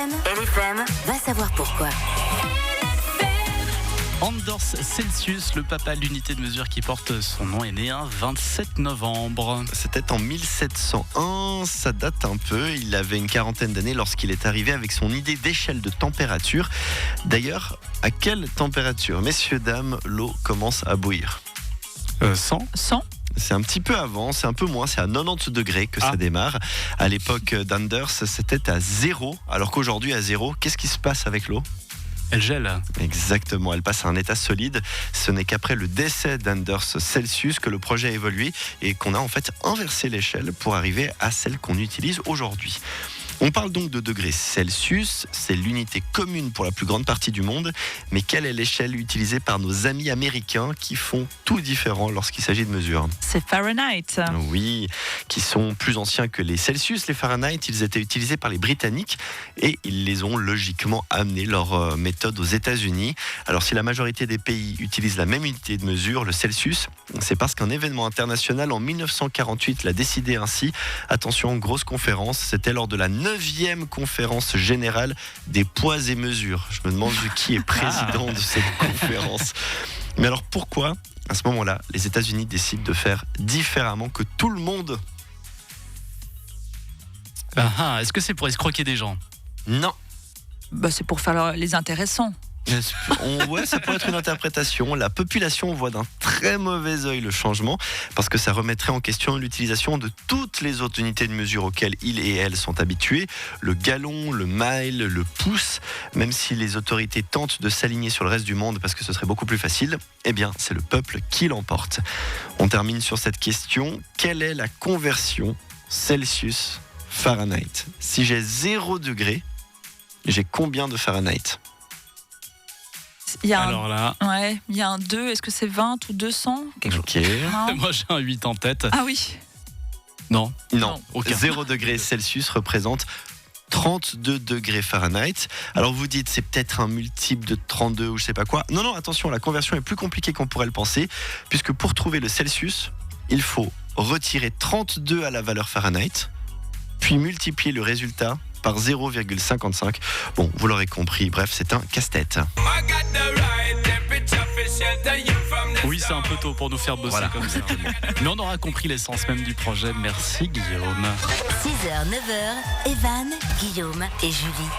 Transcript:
LFM va savoir pourquoi. Anders Celsius, le papa de l'unité de mesure qui porte son nom, est né un 27 novembre. C'était en 1701, ça date un peu. Il avait une quarantaine d'années lorsqu'il est arrivé avec son idée d'échelle de température. D'ailleurs, à quelle température, messieurs, dames, l'eau commence à bouillir ? 100 C'est un petit peu avant, c'est un peu moins, c'est à 90 degrés que ça démarre. À l'époque d'Anders, c'était à 0, alors qu'aujourd'hui à 0, qu'est-ce qui se passe avec l'eau ? Elle gèle. Exactement, elle passe à un état solide. Ce n'est qu'après le décès d'Anders Celsius que le projet a évolué et qu'on a en fait inversé l'échelle pour arriver à celle qu'on utilise aujourd'hui. On parle donc de degrés Celsius, c'est l'unité commune pour la plus grande partie du monde, mais quelle est l'échelle utilisée par nos amis américains qui font tout différent lorsqu'il s'agit de mesures ? C'est Fahrenheit. Oui, qui sont plus anciens que les Celsius. Les Fahrenheit, ils étaient utilisés par les Britanniques et ils les ont logiquement amené leur méthode aux États-Unis. Alors si la majorité des pays utilisent la même unité de mesure, le Celsius, c'est parce qu'un événement international en 1948 l'a décidé ainsi. Attention, grosse conférence, c'était lors de la 9e conférence générale des poids et mesures. Je me demande qui est président de cette conférence. Mais alors pourquoi, à ce moment-là, les États-Unis décident de faire différemment que tout le monde ? Est-ce que c'est pour escroquer des gens ? Non. C'est pour faire les intéressants. Ouais, ça pourrait être une interprétation. La population voit d'un très mauvais œil le changement parce que ça remettrait en question l'utilisation de toutes les autres unités de mesure auxquelles ils et elles sont habitués. Le gallon, le mile, le pouce. Même si les autorités tentent de s'aligner sur le reste du monde parce que ce serait beaucoup plus facile, eh bien, c'est le peuple qui l'emporte. On termine sur cette question. Quelle est la conversion Celsius-Fahrenheit ? Si j'ai 0 degré, j'ai combien de Fahrenheit ? Alors là, il y a un 2, est-ce que c'est 20 ou 200 quelque Ok. chose. Non. moi j'ai un 8 en tête. Ah oui. Non. Aucun. 0 degré Celsius représente 32 degrés Fahrenheit. Alors vous dites c'est peut-être un multiple de 32 ou je sais pas quoi. Non, attention, la conversion est plus compliquée qu'on pourrait le penser, puisque pour trouver le Celsius, il faut retirer 32 à la valeur Fahrenheit, puis multiplier le résultat par 0,55. Bon, vous l'aurez compris, bref, c'est un casse-tête. Oui, c'est un peu tôt pour nous faire bosser comme ça. Mais on aura compris l'essence même du projet. Merci Guillaume. 6h, 9h, Evan, Guillaume et Julie.